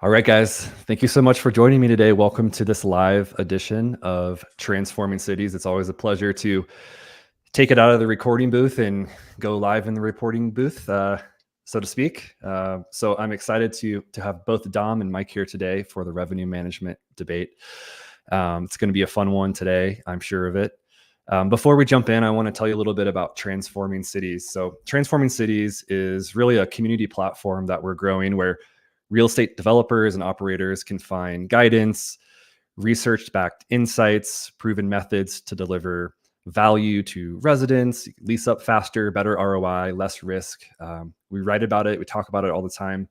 All right, guys, thank you so much for joining me today. Welcome to this live edition of Transforming Cities. It's always a pleasure to take it out of the recording booth and go live in the reporting booth, so to speak. So I'm excited to have both Dom and Mike here today for the revenue management debate. It's going to be a fun one today, I'm sure of it. Before we jump in, I want to tell you a little bit about Transforming Cities. So Transforming Cities is really a community platform that we're growing where real estate developers and operators can find guidance, research-backed insights, proven methods to deliver value to residents, lease up faster, better ROI, less risk. We write about it. We talk about it all the time.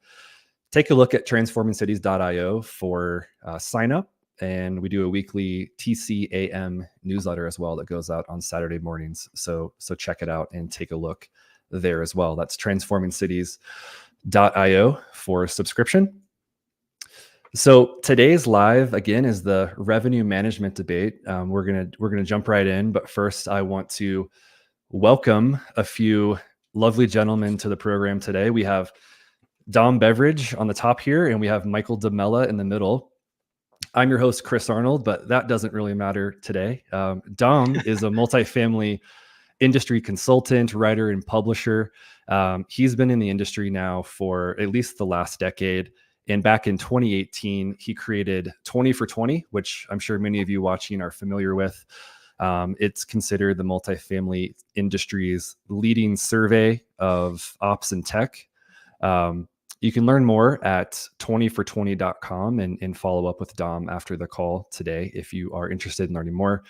Take a look at transformingcities.io for sign up. And we do a weekly TCAM newsletter as well that goes out on Saturday mornings. So check it out and take a look there as well. That's transformingcities.io for subscription. So today's live again is the revenue management debate. We're gonna jump right in, but first I want to welcome a few lovely gentlemen to the program today. We have Dom Beveridge on the top here, and we have Michael DeMella in the middle. I'm your host, Chris Arnold, but that doesn't really matter today. Dom is a multifamily industry consultant, writer, and publisher. He's been in the industry now for at least the last decade. And back in 2018, he created 20 for 20, which I'm sure many of you watching are familiar with. It's considered the multifamily industry's leading survey of ops and tech. You can learn more at 20for20.com and follow up with Dom after the call today if you are interested in learning more.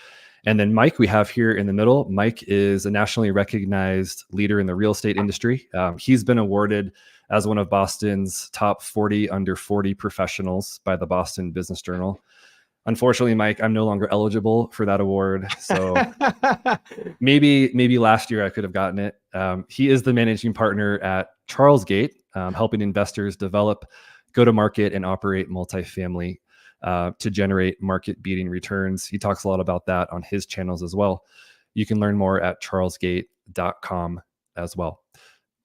And then Mike, we have here in the middle. Mike is a nationally recognized leader in the real estate industry. He's been awarded as one of Boston's top 40 under 40 professionals by the Boston Business Journal. Unfortunately, Mike, I'm no longer eligible for that award. So maybe last year I could have gotten it. He is the managing partner at Charles Gate, helping investors develop, go to market, and operate multifamily to generate market-beating returns. He talks a lot about that on his channels as well. You can learn more at charlesgate.com as well.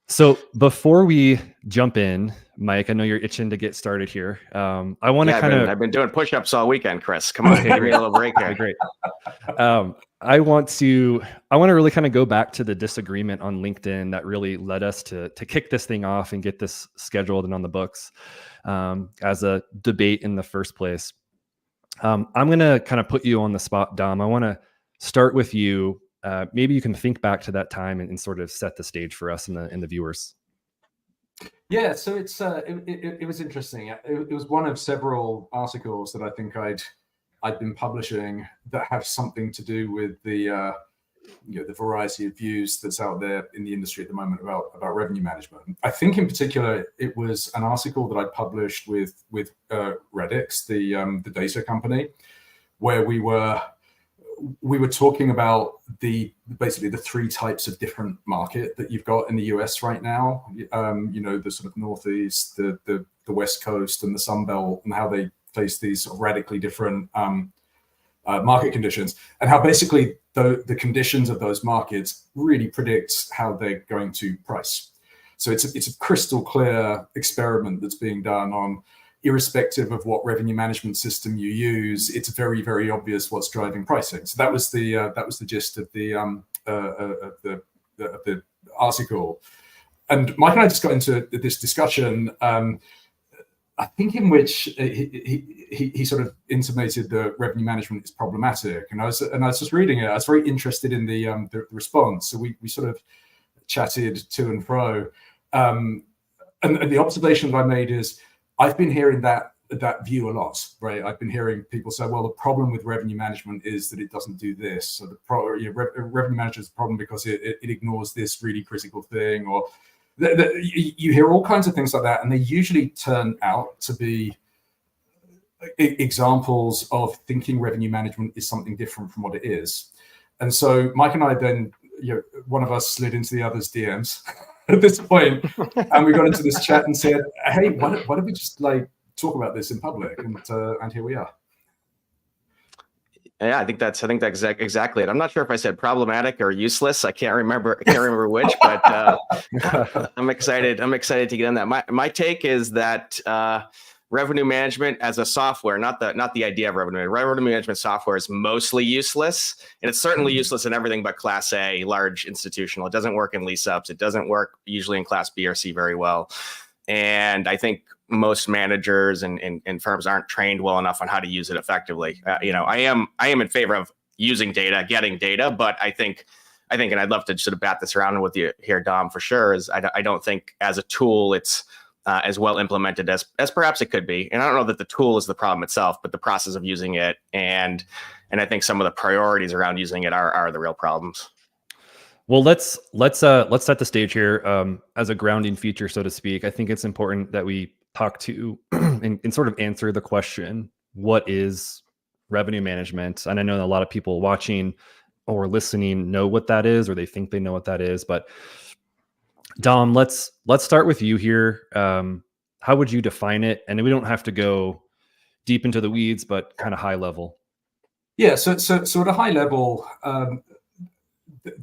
So before we jump in, Mike, I know you're itching to get started here. I want to I've been doing push-ups all weekend, Chris. Come on, give me a little break here. Great. I want to really kind of go back to the disagreement on LinkedIn that really led us to kick this thing off and get this scheduled and on the books as a debate in the first place. I'm going to kind of put you on the spot, Dom. I want to start with you. Maybe you can think back to that time and sort of set the stage for us and the viewers. Yeah, so it was interesting. It was one of several articles that I think I'd been publishing that have something to do with the the variety of views that's out there in the industry at the moment about revenue management. I think in particular it was an article that I published with Redix, the data company, where we were talking about basically the three types of different market that you've got in the US right now. The sort of Northeast, the West Coast, and the Sun Belt, and how they face these sort of radically different market conditions, and how basically the conditions of those markets really predicts how they're going to price. So it's a crystal clear experiment that's being done on, irrespective of what revenue management system you use, it's very, very obvious what's driving pricing. So that was the gist of the article. And Mike and I just got into this discussion, I think in which he sort of intimated that revenue management is problematic. And I was just reading it. I was very interested in the response. So we sort of chatted to and fro. And the observation that I made is, I've been hearing that view a lot, right? I've been hearing people say, well, the problem with revenue management is that it doesn't do this. So revenue management is a problem because it ignores this really critical thing, or you hear all kinds of things like that, and they usually turn out to be examples of thinking revenue management is something different from what it is. And so Mike and I then, one of us slid into the other's DMs at this point, and we got into this chat and said, hey, why don't we just talk about this in public? And here we are. Yeah, I think that's exactly it. I'm not sure if I said problematic or useless. I can't remember which, but I'm excited to get on that. My take is that revenue management as a software, not the idea of revenue management. Revenue management software is mostly useless, and it's certainly useless in everything but Class A, large institutional. It doesn't work in lease ups. It doesn't work usually in Class B or C very well. And I think most managers and firms aren't trained well enough on how to use it effectively. I am in favor of using data, getting data, but I think, and I'd love to sort of bat this around with you here, Dom, for sure, is I don't think as a tool it's as well implemented as perhaps it could be. And I don't know that the tool is the problem itself, but the process of using it and I think some of the priorities around using it are the real problems. Well, let's set the stage here as a grounding feature, so to speak. I think it's important that we talk to and sort of answer the question, what is revenue management? And I know a lot of people watching or listening know what that is, or they think they know what that is. But Dom, let's start with you here. How would you define it? And we don't have to go deep into the weeds, but kind of high level. Yeah. So at a high level,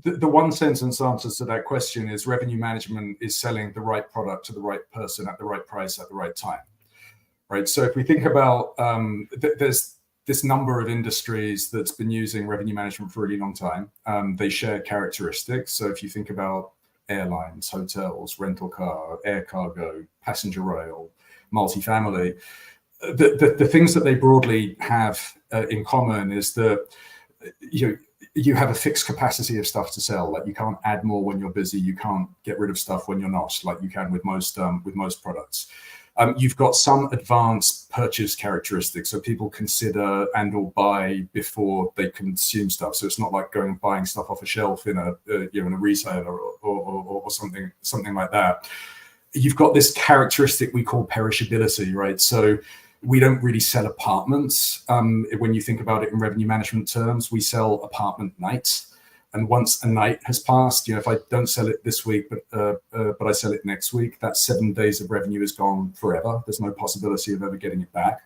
the one sentence answer to that question is revenue management is selling the right product to the right person at the right price at the right time. Right. So if we think about there's this number of industries that's been using revenue management for a really long time. They share characteristics. So if you think about airlines, hotels, rental car, air cargo, passenger rail, multifamily, the things that they broadly have in common is that you have a fixed capacity of stuff to sell. Like you can't add more when you're busy. You can't get rid of stuff when you're not, like you can with most products. You've got some advanced purchase characteristics, so people consider and or buy before they consume stuff. So it's not like going and buying stuff off a shelf in a retailer or something like that. You've got this characteristic we call perishability, right? So we don't really sell apartments. When you think about it in revenue management terms, we sell apartment nights. And once a night has passed, if I don't sell it this week, but I sell it next week, that 7 days of revenue is gone forever. There's no possibility of ever getting it back.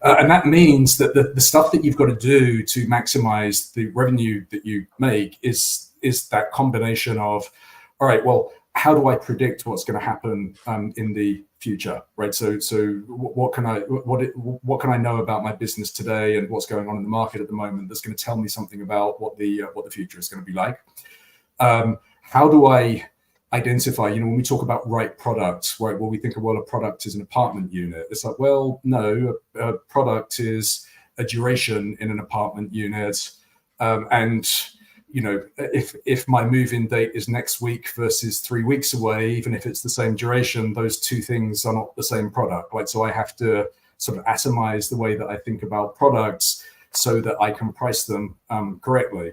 And that means that the stuff that you've got to do to maximize the revenue that you make is that combination of, all right, well, how do I predict what's going to happen in the future, right? So what can I know about my business today and what's going on in the market at the moment that's going to tell me something about what the future is going to be like? How do I identify? When we talk about right products, right? Well, we think a product is an apartment unit. It's like, well, no, a product is a duration in an apartment unit, and if my move-in date is next week versus 3 weeks away, even if it's the same duration, those two things are not the same product. Like, so I have to sort of atomize the way that I think about products so that I can price them correctly.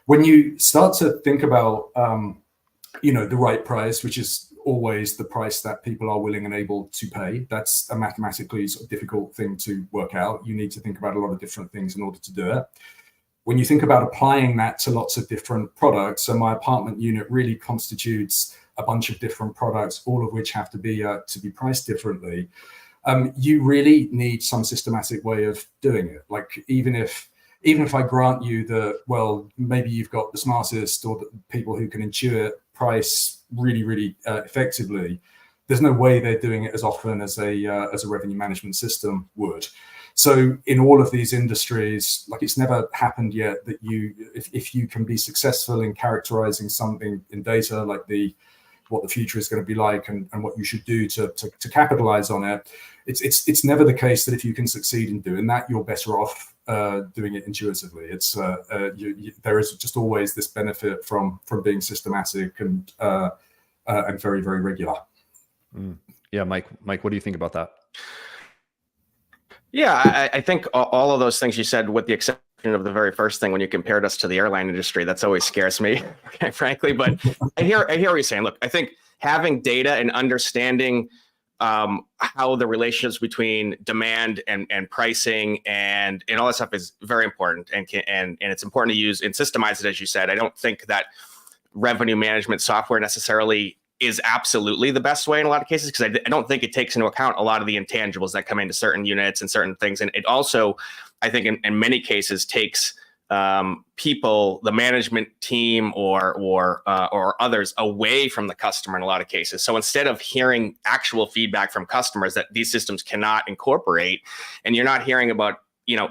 When you start to think about, the right price, which is always the price that people are willing and able to pay, that's a mathematically sort of difficult thing to work out. You need to think about a lot of different things in order to do it. When you think about applying that to lots of different products, so my apartment unit really constitutes a bunch of different products, all of which have to be priced differently. You really need some systematic way of doing it. Like even if I grant you that, well, maybe you've got the smartest or the people who can intuit price really, really effectively, there's no way they're doing it as often as a revenue management system would. So in all of these industries, like it's never happened yet that if you can be successful in characterizing something in data, like what the future is going to be like and what you should do to capitalize on it, it's never the case that if you can succeed in doing that, you're better off doing it intuitively. It's there is just always this benefit from being systematic and very, very regular. Yeah, Mike, what do you think about that? Yeah, I think all of those things you said, with the exception of the very first thing when you compared us to the airline industry, that's always scares me, frankly. But I hear what you're saying. Look, I think having data and understanding how the relationships between demand and pricing and all that stuff is very important, and it's important to use and systemize it, as you said. I don't think that revenue management software necessarily is absolutely the best way in a lot of cases, because I don't think it takes into account a lot of the intangibles that come into certain units and certain things. And it also, I think in many cases, takes people, the management team or others away from the customer in a lot of cases. So instead of hearing actual feedback from customers that these systems cannot incorporate, and you're not hearing about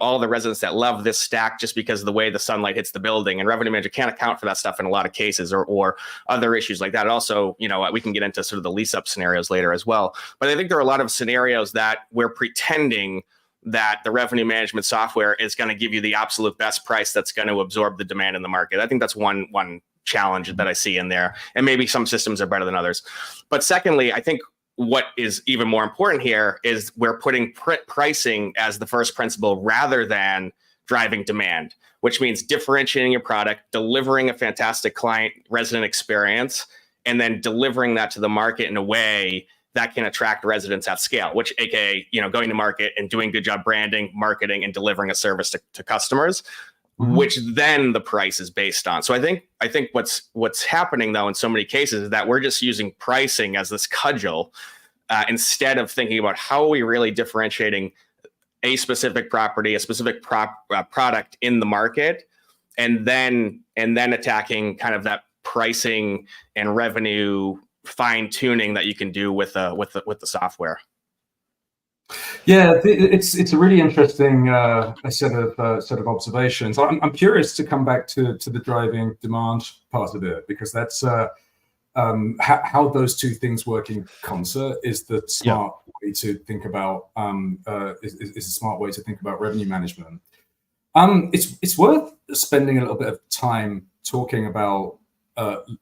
all the residents that love this stack just because of the way the sunlight hits the building, and revenue manager can't account for that stuff in a lot of cases, or other issues like that. Also, we can get into sort of the lease up scenarios later as well. But I think there are a lot of scenarios that we're pretending that the revenue management software is going to give you the absolute best price that's going to absorb the demand in the market. I think that's one challenge that I see in there. And maybe some systems are better than others. But secondly, I think what is even more important here is we're putting pricing as the first principle rather than driving demand, which means differentiating your product, delivering a fantastic client resident experience, and then delivering that to the market in a way that can attract residents at scale, which aka, going to market and doing good job branding, marketing, and delivering a service to customers, which then the price is based on. So I think what's happening though in so many cases is that we're just using pricing as this cudgel instead of thinking about how are we really differentiating a specific property, a specific product in the market, and then attacking kind of that pricing and revenue fine tuning that you can do with the software. Yeah, it's a really interesting set of observations. I'm curious to come back to the driving demand part of it, because that's how those two things work in concert is the smart way to think about is a smart way to think about revenue management. It's worth spending a little bit of time talking about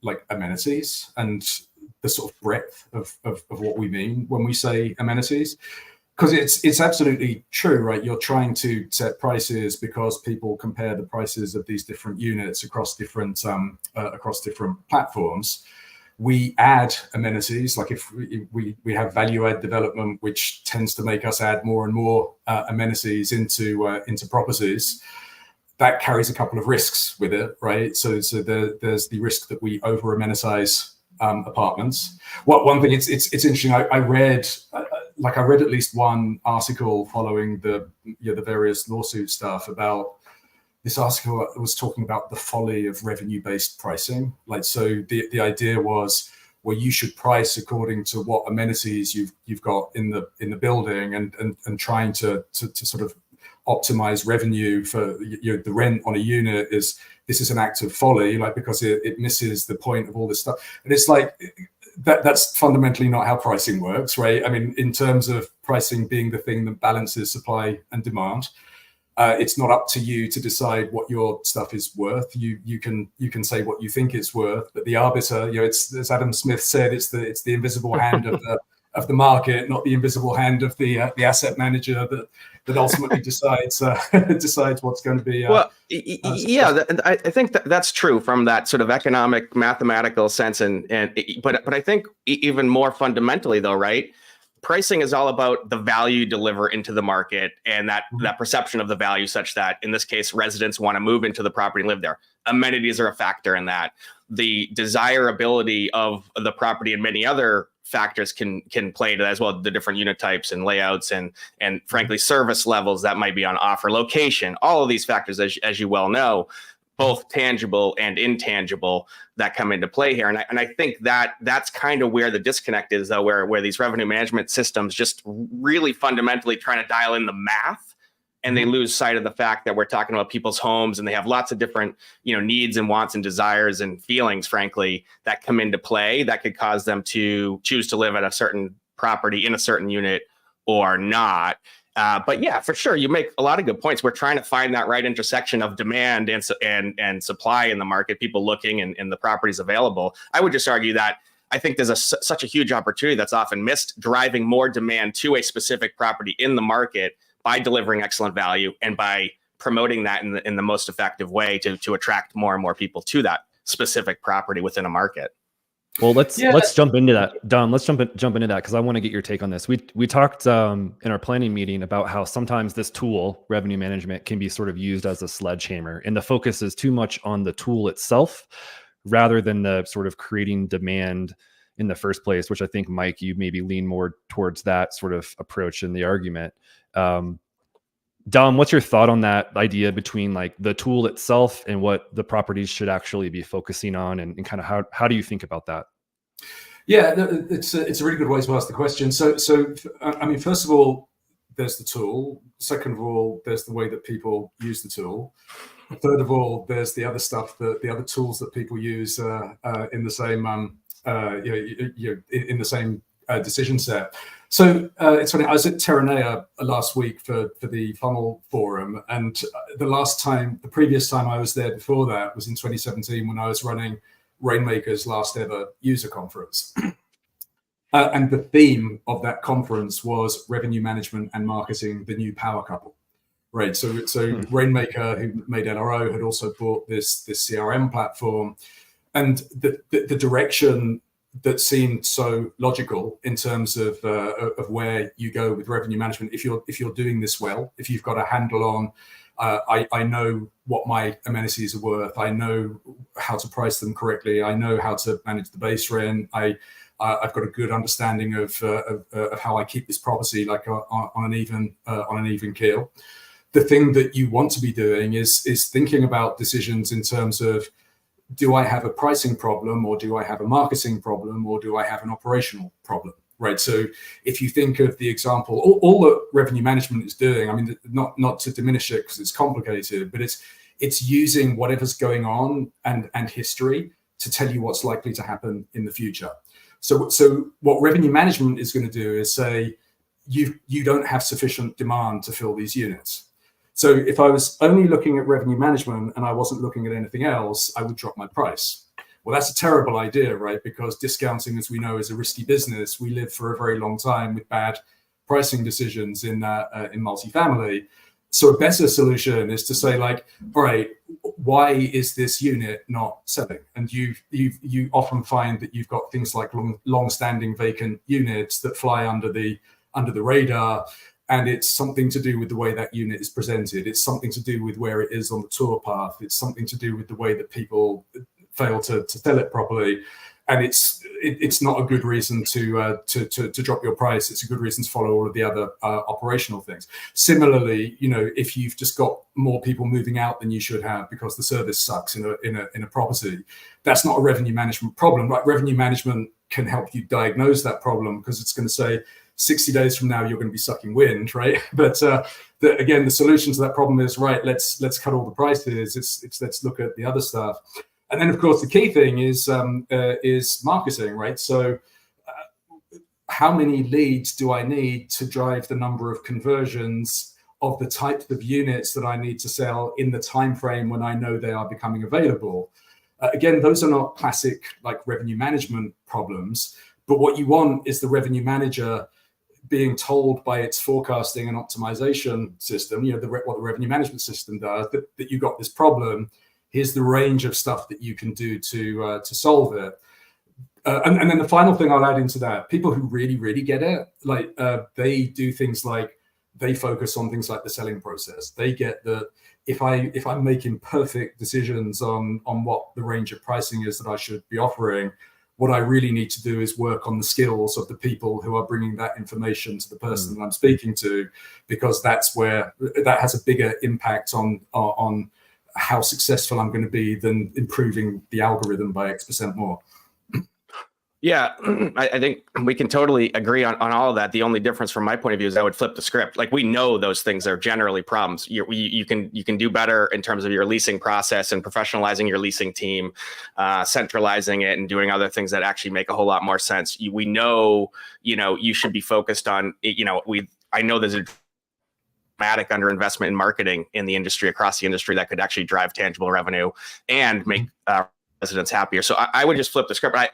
like amenities and the sort of breadth of what we mean when we say amenities. Because it's absolutely true, right? You're trying to set prices because people compare the prices of these different units across different platforms. We add amenities, like if we have value add development, which tends to make us add more and more amenities into properties. That carries a couple of risks with it, right? So there's the risk that we over amenitize apartments. One thing it's interesting. I read at least one article following the various lawsuit stuff about this article that was talking about the folly of revenue-based pricing. Like, so the idea was, well, you should price according to what amenities you've got in the building, and trying to sort of optimize revenue for the rent on a unit this is an act of folly, like, because it misses the point of all this stuff. And it's like that's fundamentally not how pricing works, right? I mean, in terms of pricing being the thing that balances supply and demand, it's not up to you to decide what your stuff is worth. You can say what you think it's worth, but the arbiter, it's, as Adam Smith said, it's the invisible hand of the market, not the invisible hand of the asset manager that ultimately decides what's going to be. I think that's true from that sort of economic mathematical sense, but I think even more fundamentally though, right? Pricing is all about the value you deliver into the market, and that perception of the value, such that in this case, residents want to move into the property and live there. Amenities are a factor in that. The desirability of the property and many other factors can play to that as well. The different unit types and layouts and frankly service levels that might be on offer, location, all of these factors, as you well know, both tangible and intangible, that come into play here. And I think that's kind of where the disconnect is, though, where these revenue management systems just really fundamentally trying to dial in the math, and they lose sight of the fact that we're talking about people's homes, and they have lots of different needs and wants and desires and feelings, frankly, that come into play that could cause them to choose to live at a certain property in a certain unit or not. But yeah, for sure, you make a lot of good points. We're trying to find that right intersection of demand and supply in the market, people looking and the properties available. I would just argue that I think there's such a huge opportunity that's often missed, driving more demand to a specific property in the market by delivering excellent value and by promoting that in the most effective way to attract more and more people to that specific property within a market. Well, let's jump into that, Don. Let's jump into that, because I want to get your take on this. We talked in our planning meeting about how sometimes this tool, revenue management, can be sort of used as a sledgehammer, and the focus is too much on the tool itself rather than the sort of creating demand in the first place, which I think, Mike, you maybe lean more towards that sort of approach in the argument. Dom, what's your thought on that idea between like the tool itself and what the properties should actually be focusing on, and kind of how do you think about that? Yeah, it's a really good way to ask the question. So I mean, first of all, there's the tool. Second of all, there's the way that people use the tool. Third of all, there's the other stuff, the other tools that people use in the same in the same decision set. So it's funny. I was at Terranea last week for the Funnel Forum, and the previous time I was there before that was in 2017 when I was running Rainmaker's last ever user conference. And the theme of that conference was revenue management and marketing, the new power couple. Right. So Rainmaker, who made LRO, had also bought this CRM platform, and the direction that seemed so logical in terms of where you go with revenue management. If you're doing this well, if you've got a handle on, I know what my amenities are worth. I know how to price them correctly. I know how to manage the base rent. I've got a good understanding of how I keep this property like on an even keel. The thing that you want to be doing is thinking about decisions in terms of, do I have a pricing problem, or do I have a marketing problem, or do I have an operational problem? Right. So if you think of the example, all that revenue management is doing, I mean, not to diminish it because it's complicated, but it's using whatever's going on and history to tell you what's likely to happen in the future. So what revenue management is going to do is say, you don't have sufficient demand to fill these units. So if I was only looking at revenue management and I wasn't looking at anything else, I would drop my price. Well, that's a terrible idea, right? Because discounting, as we know, is a risky business. We live for a very long time with bad pricing decisions in multifamily. So a better solution is to say, like, all right, why is this unit not selling? And you often find that you've got things like long-standing vacant units that fly under the radar. And it's something to do with the way that unit is presented. It's something to do with where it is on the tour path. It's something to do with the way that people fail to sell it properly. And it's not a good reason to drop your price. It's a good reason to follow all of the other operational things. Similarly, if you've just got more people moving out than you should have because the service sucks in a property, that's not a revenue management problem, right? Revenue management can help you diagnose that problem because it's going to say, 60 days from now, you're going to be sucking wind, right? But again, the solution to that problem is, right, let's cut all the prices. Let's look at the other stuff. And then, of course, the key thing is marketing, right? So how many leads do I need to drive the number of conversions of the types of units that I need to sell in the time frame when I know they are becoming available? Again, those are not classic like revenue management problems, but what you want is the revenue manager being told by its forecasting and optimization system, what the revenue management system does, that you got this problem. Here's the range of stuff that you can do to solve it. And then the final thing I'll add into that, people who really, really get it, like they do things like they focus on things like the selling process. They get that if I'm making perfect decisions on what the range of pricing is that I should be offering, what I really need to do is work on the skills of the people who are bringing that information to the person that I'm speaking to, because that's where that has a bigger impact on how successful I'm going to be than improving the algorithm by X% more. Yeah, I think we can totally agree on all of that. The only difference from my point of view is I would flip the script. Like, we know those things are generally problems. You can do better in terms of your leasing process and professionalizing your leasing team, centralizing it, and doing other things that actually make a whole lot more sense. We know, you should be focused on, I know there's a dramatic underinvestment in marketing in the industry, across the industry, that could actually drive tangible revenue and make residents happier. So I would just flip the script. I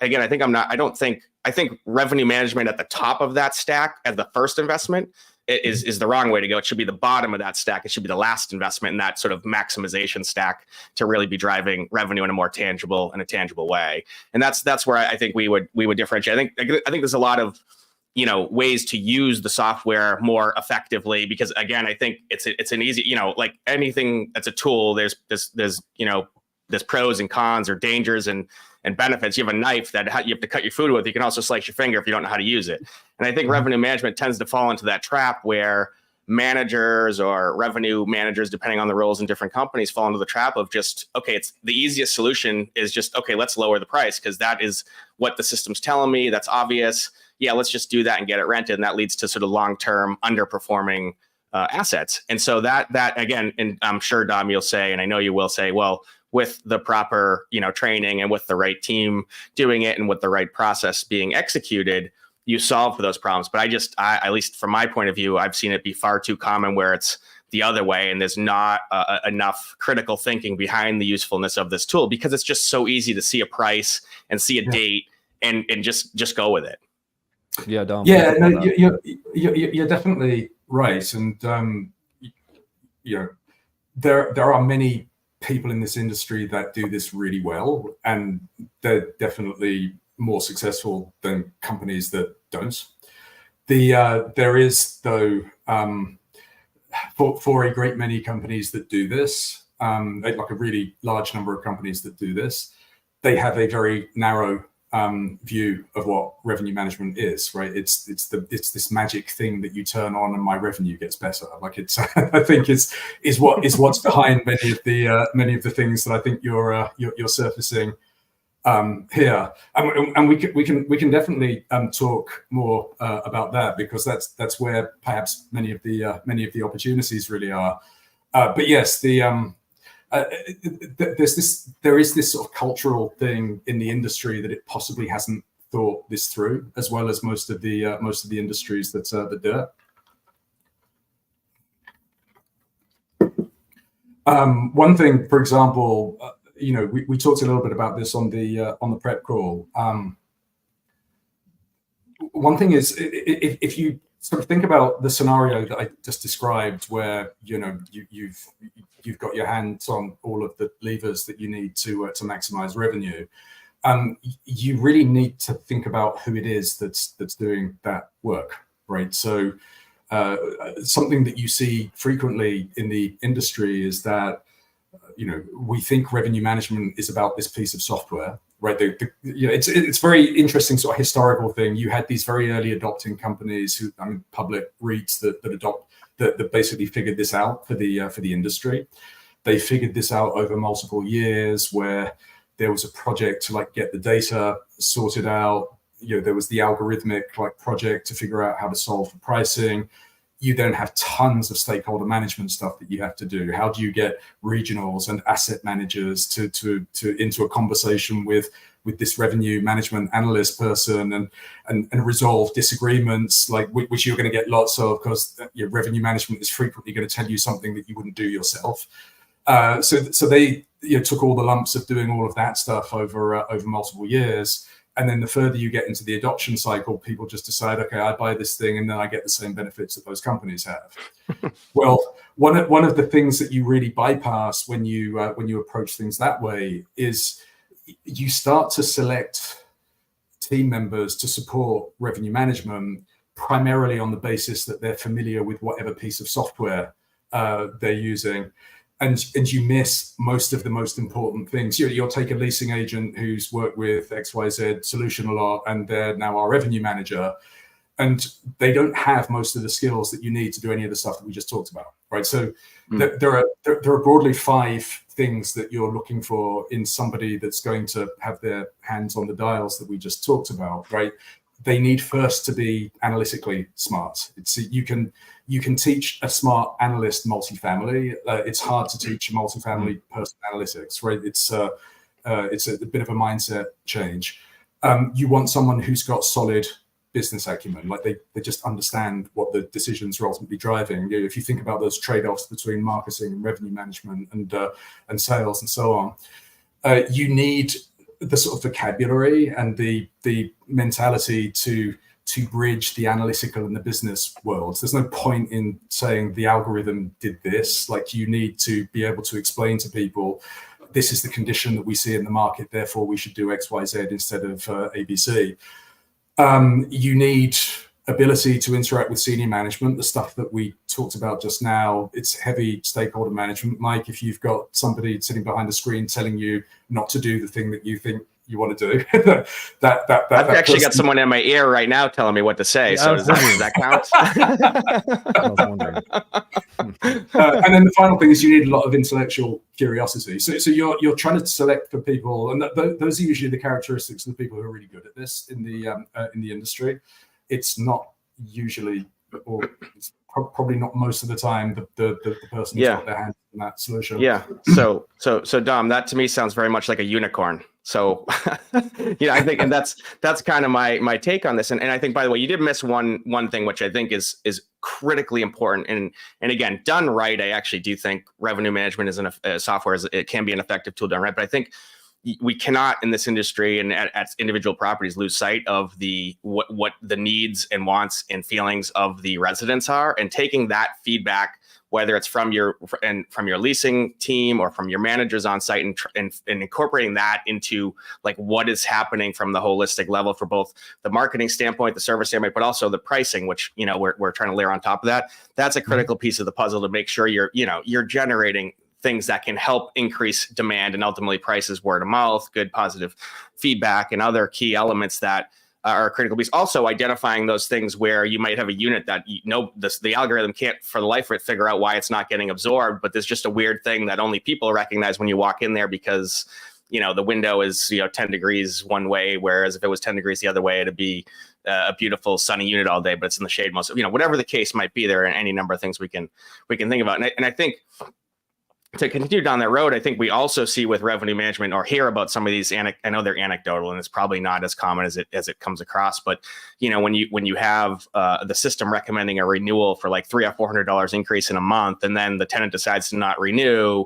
think revenue management at the top of that stack as the first investment is the wrong way to go. It should be the bottom of that stack. It should be the last investment in that sort of maximization stack to really be driving revenue in a more tangible way. And that's where I think we would differentiate. I think there's a lot of ways to use the software more effectively, because again, I think it's an easy, like anything that's a tool, there's pros and cons, or dangers and benefits. You have a knife that you have to cut your food with. You can also slice your finger if you don't know how to use it. And I think revenue management tends to fall into that trap where managers or revenue managers, depending on the roles in different companies, fall into the trap of just, okay, it's the easiest solution is just, okay, let's lower the price because that is what the system's telling me. That's obvious. Yeah, let's just do that and get it rented. And that leads to sort of long-term underperforming assets. And so that again, and I'm sure, Dom, you'll say, and I know you will say, well, with the proper, training and with the right team doing it and with the right process being executed, you solve for those problems. But I at least from my point of view, I've seen it be far too common where it's the other way and there's not enough critical thinking behind the usefulness of this tool because it's just so easy to see a price and see a date and just go with it. Yeah, Dom. Yeah, no, you're definitely right. And, there are many people in this industry that do this really well, and they're definitely more successful than companies that don't. There is, though, for a great many companies that do this, like a really large number of companies that do this, they have a very narrow view of what revenue management is, right? It's this magic thing that you turn on and my revenue gets better. Like it's, I think is what's behind many of the things that I think you're surfacing here, and we can definitely talk more about that because that's where perhaps many of the opportunities really are. But yes, there is this sort of cultural thing in the industry that it possibly hasn't thought this through, as well as most of the industries that do it. One thing, for example, we talked a little bit about this on the prep call. One thing is if you sort of think about the scenario that I just described, where you've got your hands on all of the levers that you need to maximize revenue. You really need to think about who it is that's doing that work, right? So something that you see frequently in the industry is that we think revenue management is about this piece of software, right? It's very interesting sort of historical thing. You had these very early adopting companies public REITs that basically figured this out for the industry. They figured this out over multiple years, where there was a project to get the data sorted out. There was the algorithmic project to figure out how to solve for pricing. You then have tons of stakeholder management stuff that you have to do. How do you get regionals and asset managers to into a conversation with this revenue management analyst person and resolve disagreements, which you're going to get lots of, because your revenue management is frequently going to tell you something that you wouldn't do yourself. So they took all the lumps of doing all of that stuff over multiple years. And then the further you get into the adoption cycle, people just decide, okay, I buy this thing and then I get the same benefits that those companies have. Well, one of the things that you really bypass when you approach things that way is you start to select team members to support revenue management primarily on the basis that they're familiar with whatever piece of software they're using. And you miss most of the most important things. You'll take a leasing agent who's worked with XYZ solution a lot, and they're now our revenue manager, and they don't have most of the skills that you need to do any of the stuff that we just talked about, right? So there are broadly 5 things that you're looking for in somebody that's going to have their hands on the dials that we just talked about, right? They need first to be analytically smart. You can teach a smart analyst multifamily. It's hard to teach a multifamily person analytics, right? It's a bit of a mindset change. You want someone who's got solid business acumen, they just understand what the decisions are ultimately driving. If you think about those trade-offs between marketing and revenue management and sales and so on, you need the sort of vocabulary and the mentality to bridge the analytical and the business worlds. There's no point in saying the algorithm did this. You need to be able to explain to people, this is the condition that we see in the market, therefore we should do X, Y, Z instead of ABC. You need ability to interact with senior management, the stuff that we talked about just now. It's heavy stakeholder management. Mike, if you've got somebody sitting behind the screen telling you not to do the thing that you think you want to do. I've actually got someone in my ear right now telling me what to say. So does that count? I was wondering. And then the final thing is you need a lot of intellectual curiosity. So you're trying to select for people, and those are usually the characteristics of the people who are really good at this in the industry. It's not usually, or it's probably not most of the time, the person who's got their hands in that solution. Yeah. So Dom, that to me sounds very much like a unicorn. So, I think, and that's kind of my take on this. And I think, by the way, you did miss one thing, which I think is critically important. And again, done right, I actually do think revenue management is software it can be an effective tool done right. But I think we cannot in this industry and at individual properties lose sight of what the needs and wants and feelings of the residents are, and taking that feedback, whether it's from your leasing team or from your managers on site, and incorporating that into like what is happening from the holistic level for both the marketing standpoint, the service standpoint, but also the pricing, which we're trying to layer on top of that. That's a critical piece of the puzzle to make sure you're generating things that can help increase demand and ultimately prices, word of mouth, good positive feedback, and other key elements that are a critical piece. Also identifying those things where you might have a unit that the algorithm can't for the life of it figure out why it's not getting absorbed, but there's just a weird thing that only people recognize when you walk in there because the window is 10 degrees one way, whereas if it was 10 degrees the other way, it'd be a beautiful sunny unit all day, but it's in the shade most. Whatever the case might be, there are any number of things we can think about, and I think, to continue down that road, I think we also see with revenue management or hear about some of these. I know they're anecdotal, and it's probably not as common as it comes across. But when you have the system recommending a renewal for like $300 or $400 increase in a month, and then the tenant decides to not renew,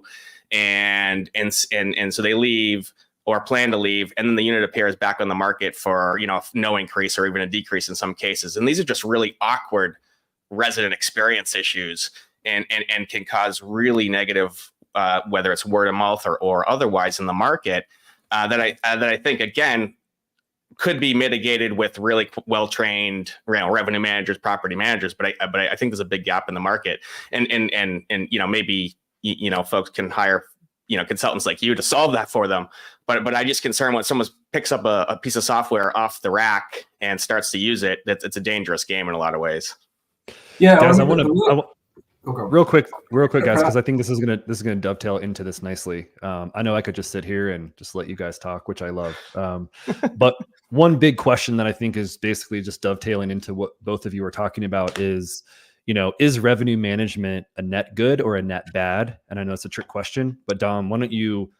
and so they leave or plan to leave, and then the unit appears back on the market for no increase or even a decrease in some cases, and these are just really awkward resident experience issues, and can cause really negative. Whether it's word of mouth or otherwise in the market, that I think again could be mitigated with really well-trained revenue managers, property managers. But I think there's a big gap in the market, and maybe folks can hire consultants like you to solve that for them. But I just concerned when someone picks up a piece of software off the rack and starts to use it, that it's a dangerous game in a lot of ways. Yeah, Dennis, real quick, guys, because I think this is gonna dovetail into this nicely. I know I could just sit here and just let you guys talk, which I love. But one big question that I think is basically just dovetailing into what both of you were talking about is, is revenue management a net good or a net bad? And I know it's a trick question, but Dom, why don't you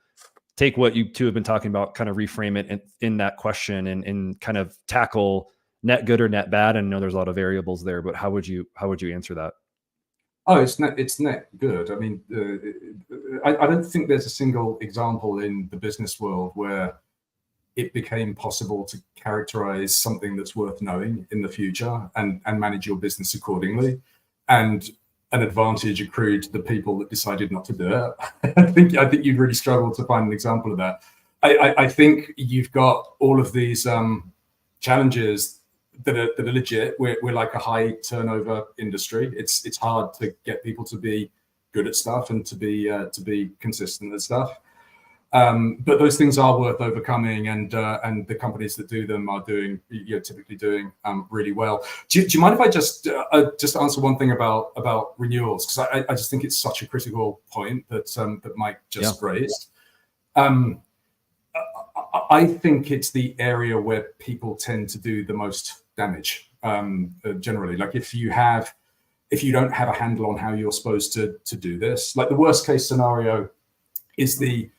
take what you two have been talking about, kind of reframe it in that question and kind of tackle net good or net bad? I know there's a lot of variables there, but how would you answer that? Oh, it's net good. I mean, I don't think there's a single example in the business world where it became possible to characterize something that's worth knowing in the future and manage your business accordingly, and an advantage accrued to the people that decided not to do it. I think you'd really struggle to find an example of that. I think you've got all of these challenges that are legit. We're like a high turnover industry. It's hard to get people to be good at stuff and to be consistent at stuff. But those things are worth overcoming, and the companies that do them are typically doing really well. Do you mind if I just answer one thing about renewals, because I just think it's such a critical point that Mike just raised. I think it's the area where people tend to do the most damage generally. Like if you don't have a handle on how you're supposed to do this, like the worst case scenario is the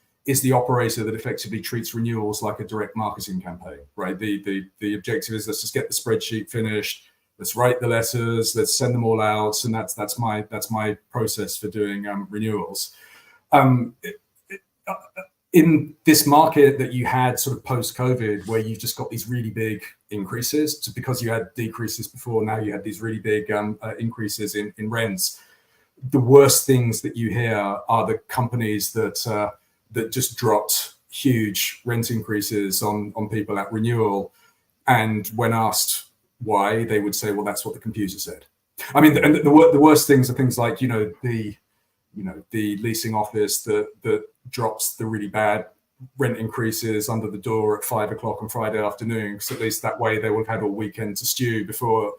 operator that effectively treats renewals like a direct marketing campaign, right? The objective is, let's just get the spreadsheet finished, let's write the letters, let's send them all out, and that's my process for doing renewals. In this market that you had sort of post-COVID, where you've just got these really big increases, so because you had decreases before, now you had these really big increases in rents. The worst things that you hear are the companies that just dropped huge rent increases on people at renewal, and when asked why, they would say, "Well, that's what the computer said." I mean, and the worst things are things like the leasing office that drops the really bad rent increases under the door at 5 o'clock on Friday afternoon, because at least that way they will have had all weekend to stew before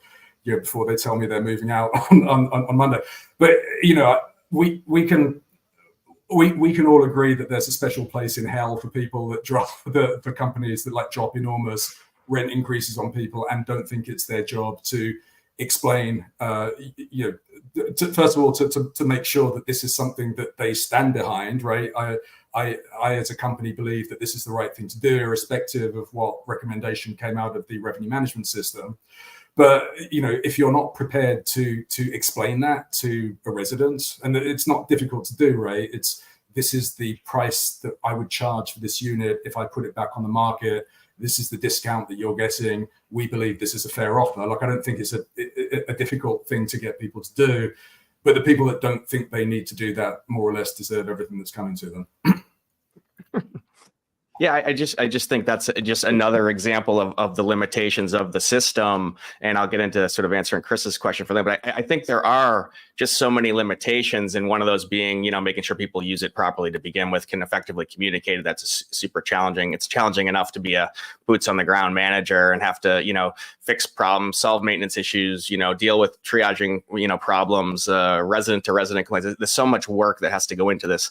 they tell me they're moving out on Monday. But we can all agree that there's a special place in hell for people that for companies that drop enormous rent increases on people and don't think it's their job to explain, first of all, to make sure that this is something that they stand behind, right? I as a company believe that this is the right thing to do, irrespective of what recommendation came out of the revenue management system. But if you're not prepared to explain that to a resident, and it's not difficult to do, right? This is the price that I would charge for this unit if I put it back on the market. This is the discount that you're getting. We believe this is a fair offer. I don't think it's a difficult thing to get people to do, but the people that don't think they need to do that more or less deserve everything that's coming to them. Yeah, I just think that's just another example of the limitations of the system. And I'll get into sort of answering Chris's question for them. But I think there are just so many limitations, and one of those being, making sure people use it properly to begin with, can effectively communicate it. That's super challenging. It's challenging enough to be a boots on the ground manager and have to, fix problems, solve maintenance issues, deal with triaging, problems, resident to resident complaints. There's so much work that has to go into this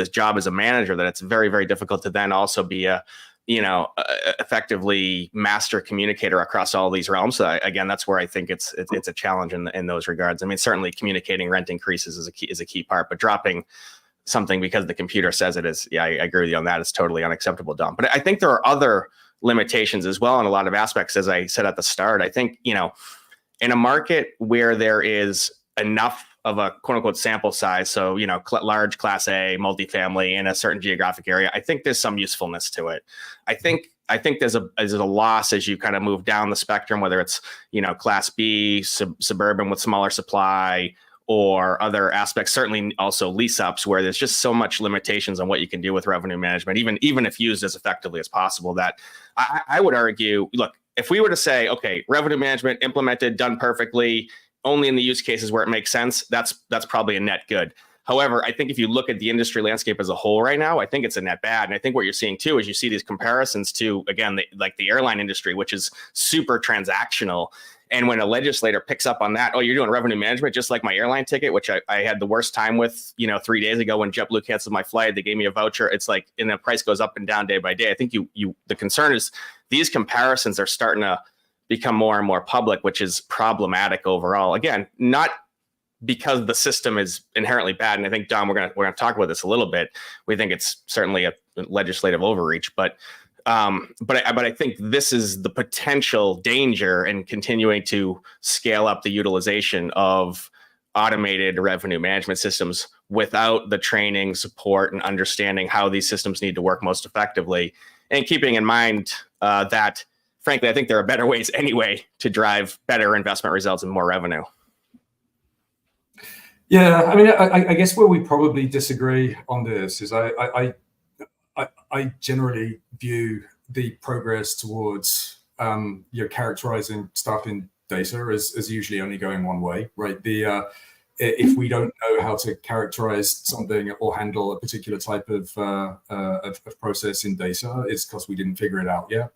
job as a manager that it's very, very difficult to then also be a effectively master communicator across all these realms. So again, that's where I think it's a challenge in those regards. I mean, certainly communicating rent increases is a key part, but dropping something because the computer says it is, I agree with you on that. It's totally unacceptable, Dom. But I think there are other limitations as well in a lot of aspects. As I said at the start, I think, in a market where there is enough of a quote unquote sample size, so large class A multifamily in a certain geographic area, I think there's some usefulness to it. I think there's a loss as you kind of move down the spectrum, whether it's class B, suburban with smaller supply, or other aspects. Certainly also lease ups, where there's just so much limitations on what you can do with revenue management, even if used as effectively as possible. That I would argue, look, if we were to say, okay, revenue management implemented, done perfectly, only in the use cases where it makes sense, that's probably a net good. However, I think if you look at the industry landscape as a whole right now, I think it's a net bad. And I think what you're seeing too is you see these comparisons to, again, the airline industry, which is super transactional. And when a legislator picks up on that, oh, you're doing revenue management just like my airline ticket, which I had the worst time with, 3 days ago when JetBlue canceled my flight. They gave me a voucher. It's like, and the price goes up and down day by day. I think the concern is these comparisons are starting to become more and more public, which is problematic overall. Again, not because the system is inherently bad. And I think, Dom, we're gonna talk about this a little bit. We think it's certainly a legislative overreach, but I think this is the potential danger in continuing to scale up the utilization of automated revenue management systems without the training, support, and understanding how these systems need to work most effectively, and keeping in mind that, frankly, I think there are better ways anyway to drive better investment results and more revenue. Yeah, I mean, I guess where we probably disagree on this is I generally view the progress towards characterizing stuff in data as usually only going one way, right? If we don't know how to characterize something or handle a particular type of process in data, it's because we didn't figure it out yet.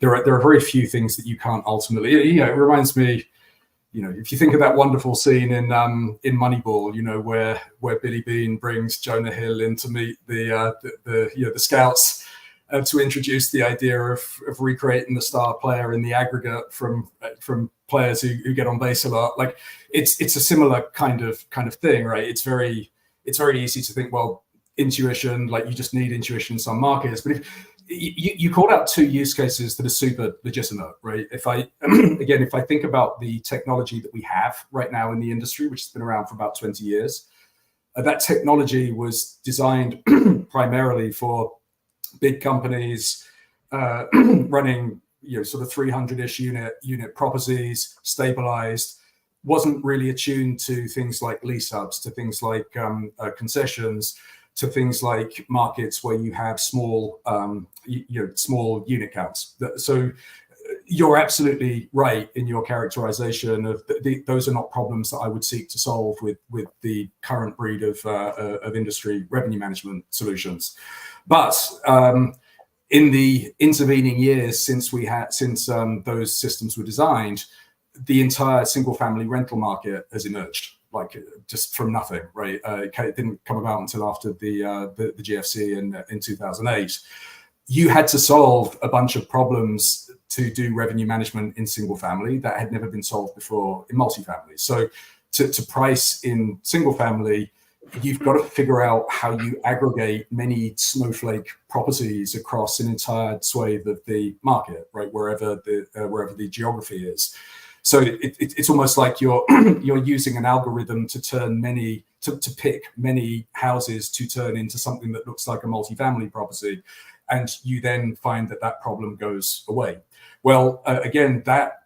There are very few things that you can't ultimately. It reminds me, if you think of that wonderful scene in Moneyball, where Billy Beane brings Jonah Hill in to meet the scouts to introduce the idea of recreating the star player in the aggregate from players who get on base a lot. Like it's a similar kind of thing, right? It's very easy to think, well, intuition, like you just need intuition in some markets, but if you called out two use cases that are super legitimate, right? If I think about the technology that we have right now in the industry, which has been around for about 20 years, that technology was designed primarily for big companies running, sort of 300-ish unit properties, stabilized, wasn't really attuned to things like lease ups, to things like concessions, to things like markets where you have small unit counts. So you're absolutely right in your characterization of those are not problems that I would seek to solve with the current breed of industry revenue management solutions. But in the intervening years since those systems were designed, the entire single-family rental market has emerged, like just from nothing, right? It didn't come about until after the GFC in 2008. You had to solve a bunch of problems to do revenue management in single family that had never been solved before in multifamily. So to price in single family, you've got to figure out how you aggregate many snowflake properties across an entire swathe of the market, right? Wherever the geography is. So it's almost like you're using an algorithm to turn to pick many houses to turn into something that looks like a multifamily property. And you then find that problem goes away. Well, again, that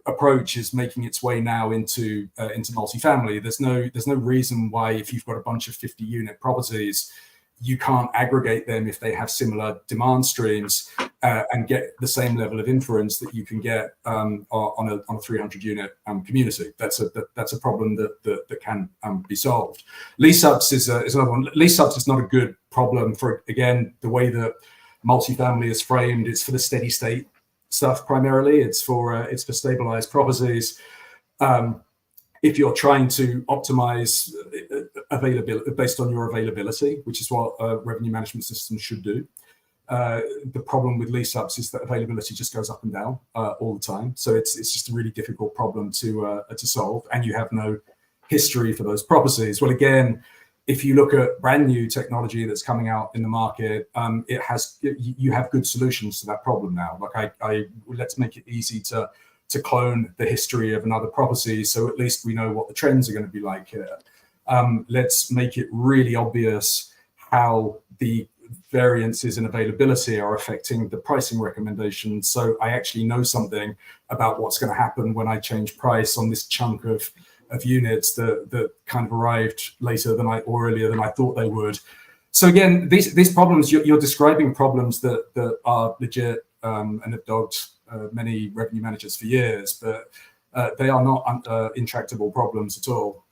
approach is making its way now into multifamily. There's no reason why, if you've got a bunch of 50-unit properties, you can't aggregate them if they have similar demand streams and get the same level of inference that you can get on a 300-unit community. That's a problem that can be solved. Lease-ups is another one. Lease-ups is not a good problem for, again, the way that multifamily is framed. It's for the steady state stuff primarily. It's for stabilized properties. If you're trying to optimize availability based on your availability, which is what revenue management systems should do, the problem with lease-ups is that availability just goes up and down all the time. So it's just a really difficult problem to solve, and you have no history for those properties. Well, again, if you look at brand new technology that's coming out in the market, you have good solutions to that problem now. Like let's make it easy to clone the history of another property, so at least we know what the trends are going to be like here. Let's make it really obvious how the variances in availability are affecting the pricing recommendations, so I actually know something about what's going to happen when I change price on this chunk of units that kind of arrived later or earlier than I thought they would. So again, these problems, you're describing problems that are legit and have dogged many revenue managers for years, but they are not intractable problems at all.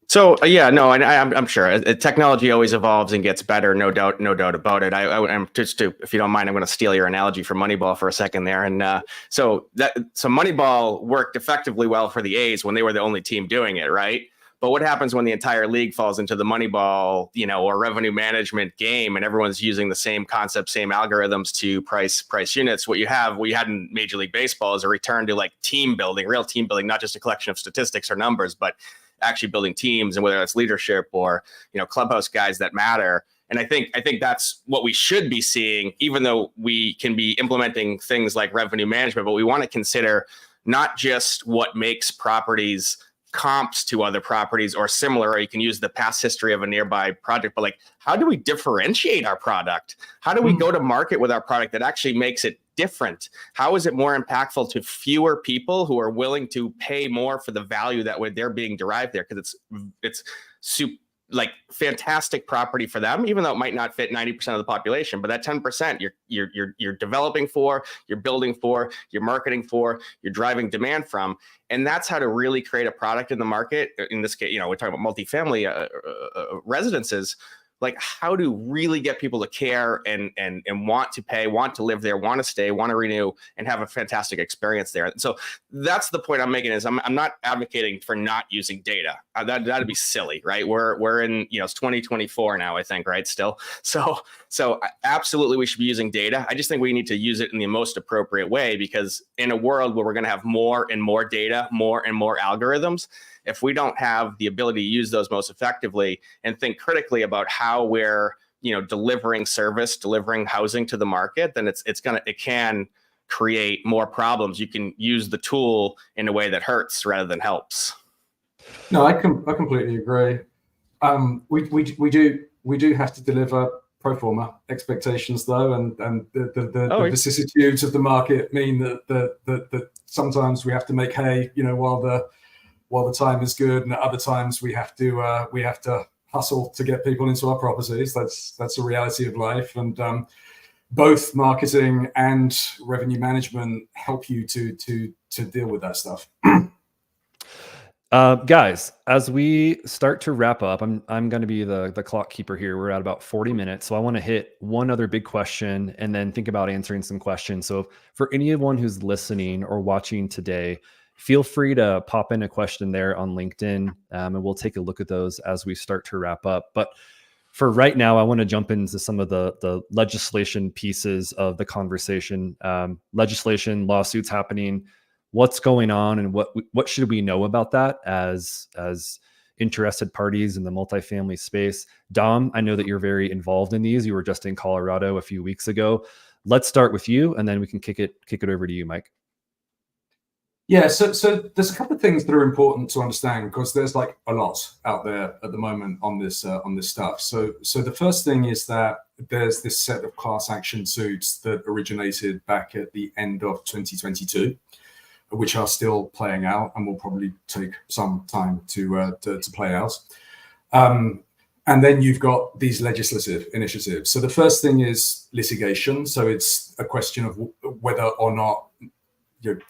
So yeah, no, and I'm sure technology always evolves and gets better, no doubt about it. I'm just if you don't mind, I'm going to steal your analogy from Moneyball for a second there. And so Moneyball worked effectively well for the A's when they were the only team doing it, right? But what happens when the entire league falls into the Moneyball, or revenue management game, and everyone's using the same concept, same algorithms to price units? What you had in Major League Baseball is a return to like team building, real team building, not just a collection of statistics or numbers, but actually building teams, and whether it's leadership or clubhouse guys that matter. And I think that's what we should be seeing, even though we can be implementing things like revenue management. But we want to consider not just what makes properties comps to other properties or similar, or you can use the past history of a nearby project, but like, how do we differentiate our product? How do we go to market with our product that actually makes it different? How is it more impactful to fewer people who are willing to pay more for the value that they're being derived there? Because it's like fantastic property for them, even though it might not fit 90% of the population. But that 10% you're developing for, you're building for, you're marketing for, you're driving demand from. And that's how to really create a product in the market. In this case, we're talking about multifamily residences. Like, how to really get people to care and want to pay, want to live there, want to stay, want to renew, and have a fantastic experience there. So that's the point I'm making. Is I'm not advocating for not using data. That'd be silly, right? We're in it's 2024 now, I think, right? Still, so absolutely we should be using data. I just think we need to use it in the most appropriate way, because in a world where we're going to have more and more data, more and more algorithms, if we don't have the ability to use those most effectively and think critically about how we're, delivering service, delivering housing to the market, then it can create more problems. You can use the tool in a way that hurts rather than helps. No, I completely agree. We do have to deliver pro forma expectations, though, and the vicissitudes of the market mean that sometimes we have to make hay, while the time is good, and at other times we have to hustle to get people into our properties. That's a reality of life. And both marketing and revenue management help you to deal with that stuff. Guys, as we start to wrap up, I'm going to be the clock keeper here. We're at about 40 minutes. So I want to hit one other big question and then think about answering some questions. So for anyone who's listening or watching today, feel free to pop in a question there on LinkedIn, and we'll take a look at those as we start to wrap up. But for right now, I want to jump into some of the legislation pieces of the conversation. Legislation, lawsuits happening, what's going on, and what should we know about that as interested parties in the multifamily space. Dom, I know that you're very involved in these. You were just in Colorado a few weeks ago. Let's start with you, and then we can kick it over to you, Mike. Yeah, so there's a couple of things that are important to understand, because there's like a lot out there at the moment on this stuff. So the first thing is that there's this set of class action suits that originated back at the end of 2022, which are still playing out and will probably take some time to play out. And then you've got these legislative initiatives. So the first thing is litigation. So it's a question of whether or not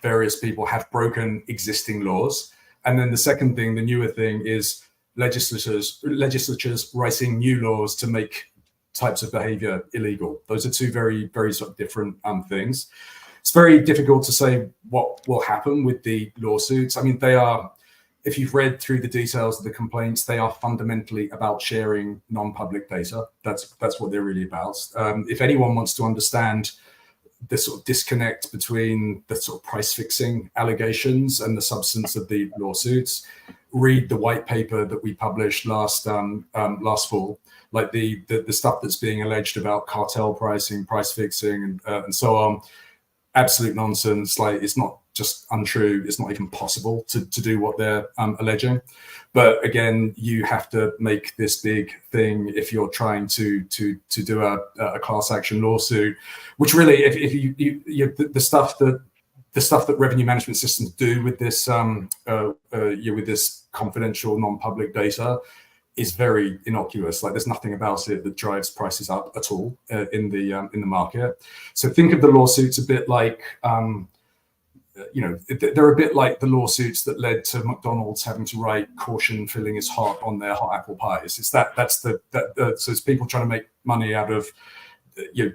various people have broken existing laws. And then the second thing, the newer thing, is legislatures writing new laws to make types of behavior illegal. Those are two very, very sort of different things. It's very difficult to say what will happen with the lawsuits. I mean, they are, if you've read through the details of the complaints, they are fundamentally about sharing non-public data. That's what they're really about. If anyone wants to understand the sort of disconnect between the sort of price fixing allegations and the substance of the lawsuits, read the white paper that we published last fall. Like the stuff that's being alleged about cartel pricing, price fixing, and so on. Absolute nonsense. Like, it's not just untrue. It's not even possible to do what they're alleging. But again, you have to make this big thing if you're trying to do a class action lawsuit, which really, if you the stuff that revenue management systems do with this with this confidential non-public data is very innocuous. Like, there's nothing about it that drives prices up at all in the market. So think of the lawsuits a bit like they're a bit like the lawsuits that led to McDonald's having to write "caution filling is hot" on their hot apple pies. It's so it's people trying to make money out of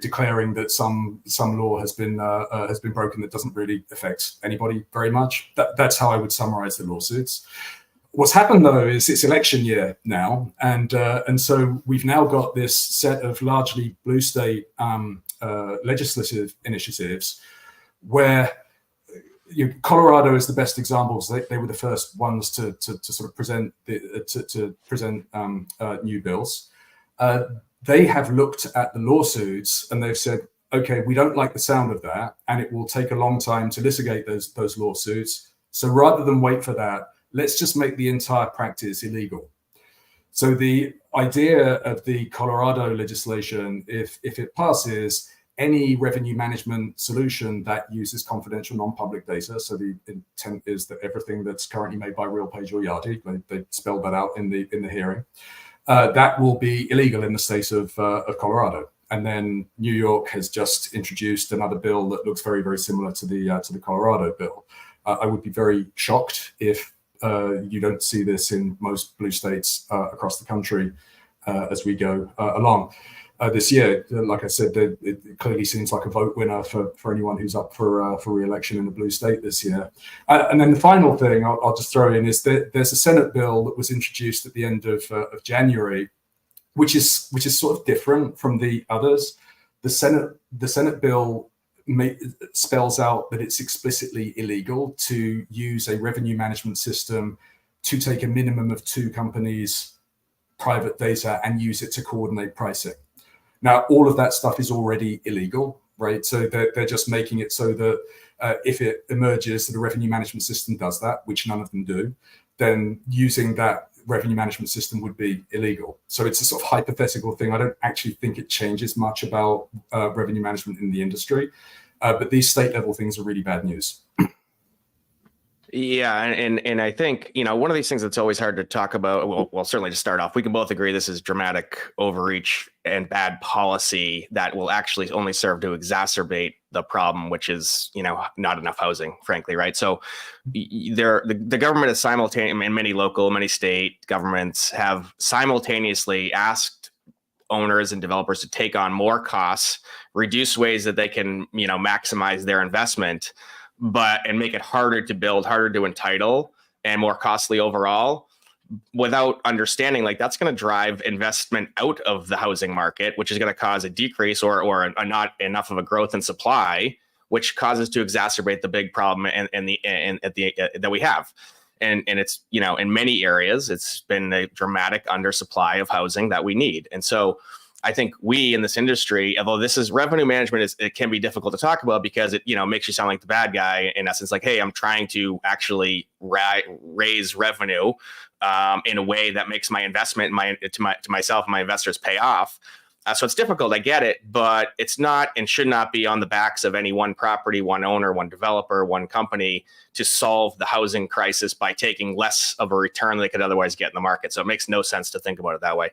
declaring that some law has been broken that doesn't really affect anybody very much. That's how I would summarize the lawsuits. What's happened, though, is it's election year now, and so we've now got this set of largely blue state legislative initiatives where Colorado is the best example. So they were the first ones to sort of present new bills. They have looked at the lawsuits and they've said, okay, we don't like the sound of that, and it will take a long time to litigate those lawsuits. So rather than wait for that, let's just make the entire practice illegal. So the idea of the Colorado legislation, if it passes, any revenue management solution that uses confidential non-public data, so the intent is that everything that's currently made by RealPage or Yardi, they spelled that out in the hearing, that will be illegal in the state of Colorado. And then New York has just introduced another bill that looks very, very similar to the Colorado bill. I would be very shocked if you don't see this in most blue states across the country as we go along. This year, like I said, it clearly seems like a vote winner for anyone who's up for re-election in a blue state this year. And then the final thing I'll just throw in is that there's a Senate bill that was introduced at the end of January, which is sort of different from the others. The Senate bill spells out that it's explicitly illegal to use a revenue management system to take a minimum of 2 companies' private data and use it to coordinate pricing. Now, all of that stuff is already illegal, right? So they're just making it so that if it emerges that a revenue management system does that, which none of them do, then using that revenue management system would be illegal. So it's a sort of hypothetical thing. I don't actually think it changes much about revenue management in the industry, but these state level things are really bad news. Yeah, and I think, one of these things that's always hard to talk about. Well, certainly to start off, we can both agree this is dramatic overreach and bad policy that will actually only serve to exacerbate the problem, which is, not enough housing, frankly, right? So the government is simultaneously, and many state governments have simultaneously asked owners and developers to take on more costs, reduce ways that they can, maximize their investment, and make it harder to build, harder to entitle, and more costly overall, without understanding that's going to drive investment out of the housing market, which is going to cause a decrease or not enough of a growth in supply, which causes to exacerbate the big problem that we have. And it's, in many areas, it's been a dramatic undersupply of housing that we need. And so I think we in this industry, although this is revenue management, it can be difficult to talk about because it, makes you sound like the bad guy in essence. Like, hey, I'm trying to actually raise revenue in a way that makes my investment to myself and my investors pay off. So it's difficult. I get it, but it's not and should not be on the backs of any one property, one owner, one developer, one company to solve the housing crisis by taking less of a return they could otherwise get in the market. So it makes no sense to think about it that way.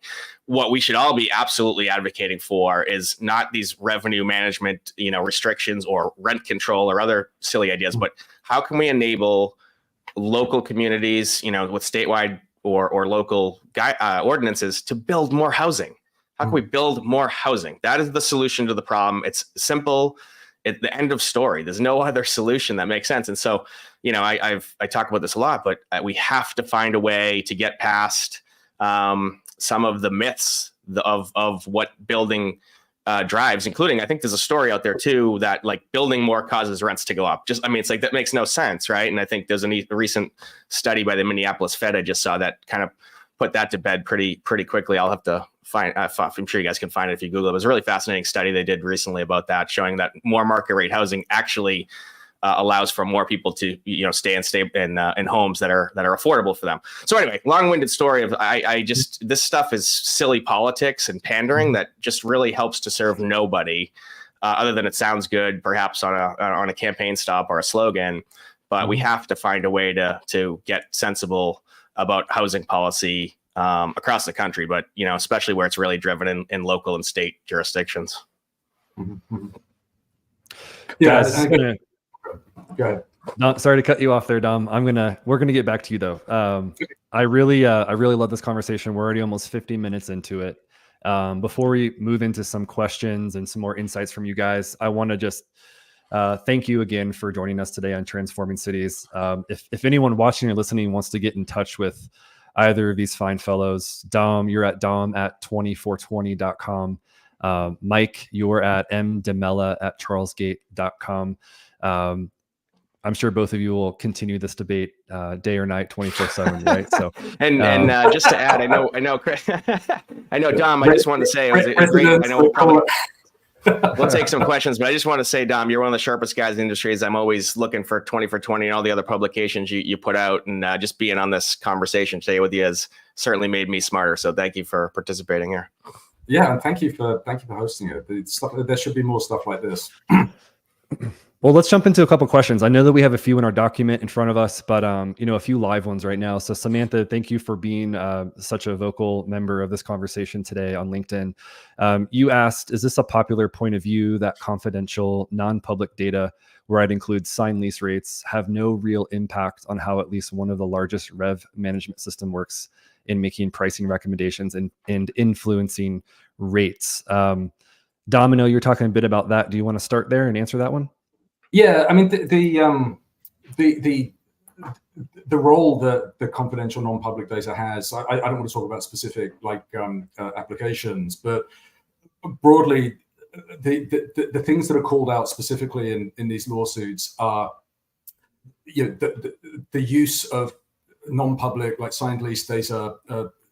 What we should all be absolutely advocating for is not these revenue management, restrictions or rent control or other silly ideas, but how can we enable local communities, with statewide or local ordinances to build more housing? How can we build more housing? That is the solution to the problem. It's simple. At the end of story. There's no other solution that makes sense. And so, I talk about this a lot, but we have to find a way to get past some of the myths of what building drives, including, I think there's a story out there too that building more causes rents to go up. It's that makes no sense, right? And I think there's a recent study by the Minneapolis Fed I just saw that kind of put that to bed pretty quickly. I'll have to find. I'm sure you guys can find it if you Google it. It was a really fascinating study they did recently about that, showing that more market rate housing actually allows for more people to stay in homes that are affordable for them. So anyway, long-winded story of this stuff is silly politics and pandering that just really helps to serve nobody, other than it sounds good perhaps on a campaign stop or a slogan. But we have to find a way to get sensible about housing policy across the country, but especially where it's really driven in local and state jurisdictions. Mm-hmm. Yeah, go ahead. No, sorry to cut you off there, Dom. We're gonna get back to you though. I really love this conversation. We're already almost 50 minutes into it. Before we move into some questions and some more insights from you guys, I want to just thank you again for joining us today on Transforming Cities. If anyone watching or listening wants to get in touch with either of these fine fellows, Dom, you're at dom@2420.com. Mike, you're at mdemella@charlesgate.com. I'm sure both of you will continue this debate day or night, 24/7, right? So, and just to add, I know, I know, Dom. I just wanted to say it was great. I know we'll take some questions, but I just want to say, Dom, you're one of the sharpest guys in the industry. I'm always looking for 20 for 20 and all the other publications you put out, and just being on this conversation today with you has certainly made me smarter. So thank you for participating here. Yeah, and thank you for hosting it. There should be more stuff like this. Well, let's jump into a couple questions. I know that we have a few in our document in front of us, but a few live ones right now. So Samantha, thank you for being such a vocal member of this conversation today on LinkedIn. You asked, is this a popular point of view that confidential, non-public data, where I'd include signed lease rates, have no real impact on how at least one of the largest rev management system works in making pricing recommendations and influencing rates? Dom, I know you're talking a bit about that. Do you want to start there and answer that one? Yeah, I mean the role that the confidential non-public data has. I don't want to talk about specific applications, but broadly, the things that are called out specifically in these lawsuits are the use of non-public signed lease data,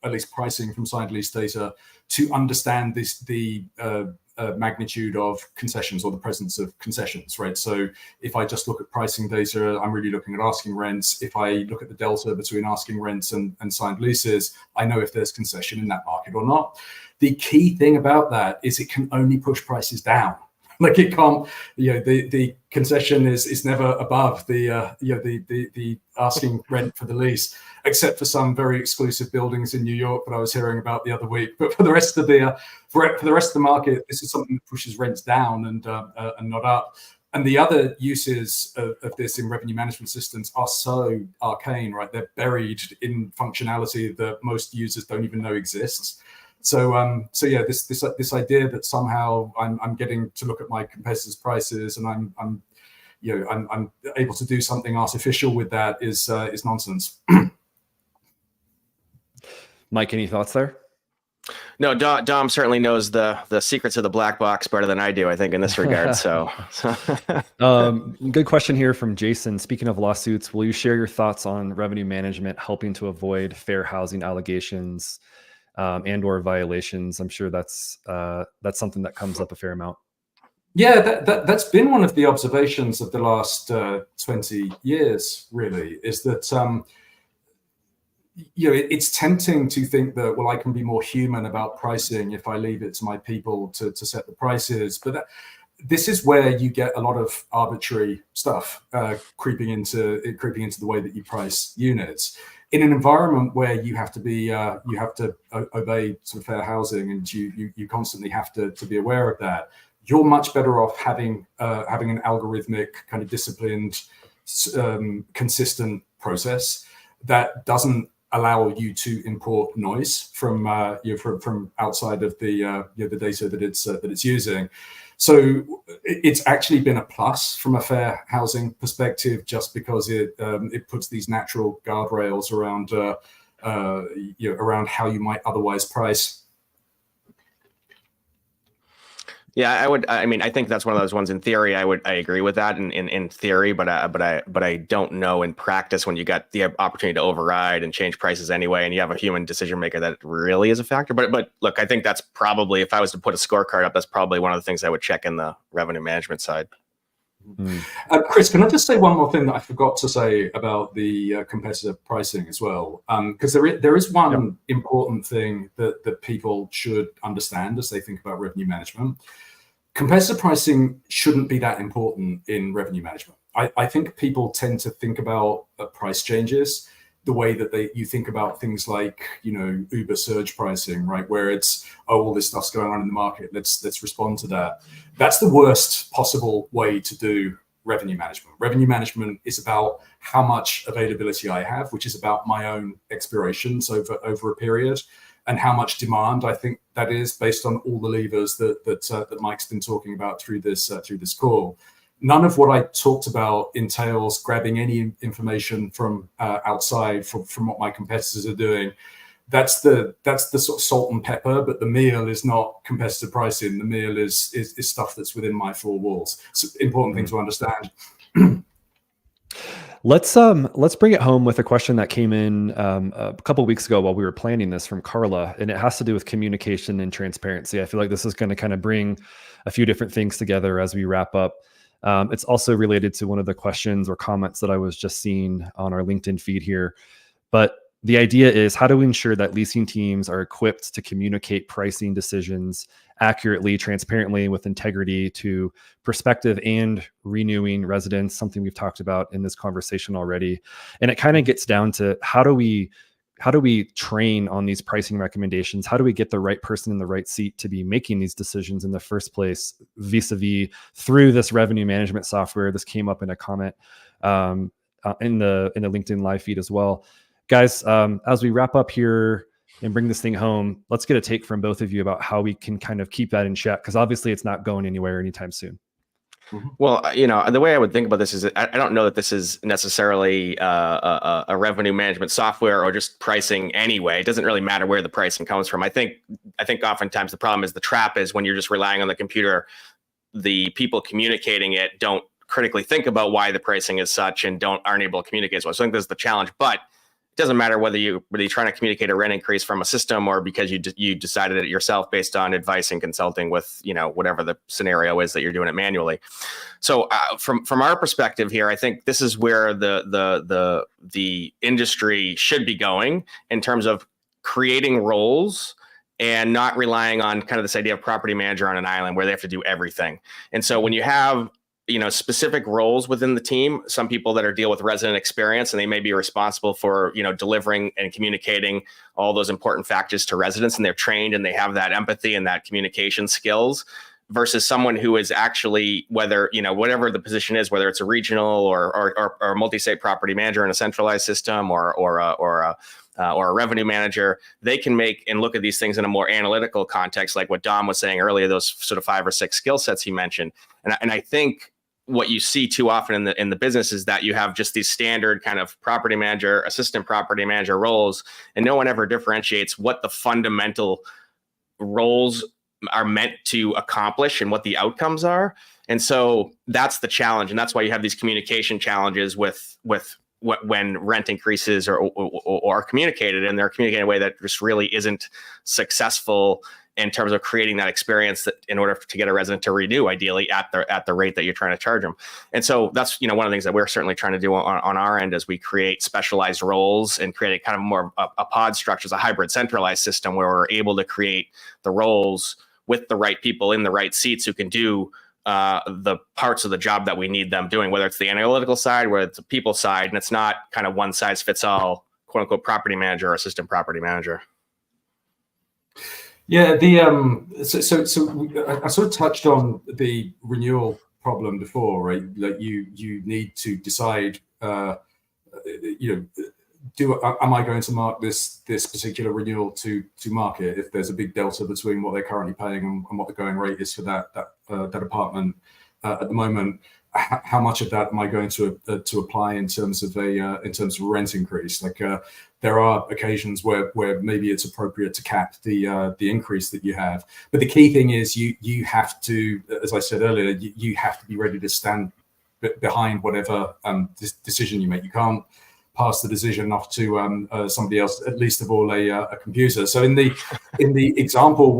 at least pricing from signed lease data, to understand the magnitude of concessions or the presence of concessions, right? So if I just look at pricing data, I'm really looking at asking rents. If I look at the delta between asking rents and signed leases, I know if there's concession in that market or not. The key thing about that is it can only push prices down, Like it can't, the concession is never above the asking rent for the lease, except for some very exclusive buildings in New York that I was hearing about the other week. But for the rest of the market, this is something that pushes rents down and not up. And the other uses of this in revenue management systems are so arcane, right? They're buried in functionality that most users don't even know exists. So yeah, this idea that somehow I'm getting to look at my competitors' prices and I'm able to do something artificial with that is nonsense. Mike, any thoughts there? No, Dom certainly knows the secrets of the black box better than I do, I think, in this regard. So, good question here from Jason. Speaking of lawsuits, will you share your thoughts on revenue management helping to avoid fair housing allegations and/or violations? I'm sure that's something that comes up a fair amount. Yeah, that's been one of the observations of the last 20 years. Really, is that it's tempting to think that, well, I can be more human about pricing if I leave it to my people to set the prices. But this is where you get a lot of arbitrary stuff creeping into the way that you price units. In an environment where you have to obey sort of fair housing, and you constantly have to be aware of that, you're much better off having an algorithmic, kind of disciplined, consistent process that doesn't allow you to import noise from outside of the data that it's using. So it's actually been a plus from a fair housing perspective, just because it puts these natural guardrails around around how you might otherwise price. Yeah, I think that's one of those ones. In theory, I agree with that in theory, but I don't know in practice, when you got the opportunity to override and change prices anyway, and you have a human decision maker, that really is a factor. But look, I think that's probably, if I was to put a scorecard up, that's probably one of the things I would check in the revenue management side. Chris, can I just say one more thing that I forgot to say about the competitive pricing as well? Because there is one important thing that people should understand as they think about revenue management. Competitive pricing shouldn't be that important in revenue management. I think people tend to think about price changes the way that you think about things like, Uber surge pricing, right? Where it's, all this stuff's going on in the market, let's respond to that. That's the worst possible way to do revenue management. Revenue management is about how much availability I have, which is about my own expirations over a period, and how much demand I think that is based on all the levers that Mike's been talking about through this call. None of what I talked about entails grabbing any information from outside from what my competitors are doing. That's the sort of salt and pepper, but the meal is not competitive pricing. The meal is stuff that's within my four walls. It's an important thing to understand. Let's bring it home with a question that came in a couple of weeks ago while we were planning this, from Carla, and it has to do with communication and transparency. I feel like this is going to kind of bring a few different things together as we wrap up. It's also related to one of the questions or comments that I was just seeing on our LinkedIn feed here. But the idea is, how do we ensure that leasing teams are equipped to communicate pricing decisions accurately, transparently, with integrity to prospective and renewing residents, something we've talked about in this conversation already. And it kind of gets down to, how do we train on these pricing recommendations? How do we get the right person in the right seat to be making these decisions in the first place, vis-a-vis through this revenue management software? This came up in a comment in the LinkedIn live feed as well. Guys, as we wrap up here and bring this thing home, let's get a take from both of you about how we can kind of keep that in check, because obviously it's not going anywhere anytime soon. Well, the way I would think about this is, I don't know that this is necessarily a revenue management software or just pricing anyway. It doesn't really matter where the pricing comes from. I think oftentimes the problem is, the trap is when you're just relying on the computer, the people communicating it don't critically think about why the pricing is such and aren't able to communicate as well. So I think that's the challenge. But it doesn't matter whether you're trying to communicate a rent increase from a system, or because you decided it yourself based on advice and consulting with, whatever the scenario is that you're doing it manually. So from our perspective here, I think this is where the industry should be going, in terms of creating roles and not relying on kind of this idea of property manager on an island where they have to do everything. And so when you have, specific roles within the team, some people that are deal with resident experience, and they may be responsible for, delivering and communicating all those important factors to residents, and they're trained and they have that empathy and that communication skills, versus someone who is actually, whether, whatever the position is, whether it's a regional or a multi-state property manager in a centralized system or a revenue manager, they can make and look at these things in a more analytical context, like what Dom was saying earlier, those sort of 5 or 6 skill sets he mentioned. And I think what you see too often in the business is that you have just these standard kind of property manager, assistant property manager roles, and no one ever differentiates what the fundamental roles are meant to accomplish and what the outcomes are. And so that's the challenge, and that's why you have these communication challenges with when rent increases or are communicated, and they're communicated in a way that just really isn't successful in terms of creating that experience that in order to get a resident to renew, ideally at the rate that you're trying to charge them. And so that's, one of the things that we're certainly trying to do on our end as we create specialized roles and create a kind of more a pod structure, a hybrid centralized system where we're able to create the roles with the right people in the right seats who can do the parts of the job that we need them doing, whether it's the analytical side, whether it's the people side, and it's not kind of one size fits all, quote unquote, property manager or assistant property manager. Yeah, so I sort of touched on the renewal problem before, right? Like you need to decide, am I going to mark this particular renewal to market if there's a big delta between what they're currently paying and what the going rate is for that apartment at the moment? How much of that am I going to apply in terms of a rent increase? Like there are occasions where maybe it's appropriate to cap the increase that you have, but the key thing is you have to, as I said earlier, you have to be ready to stand behind whatever decision you make. You can't pass the decision off to somebody else, at least of all a computer. So in the example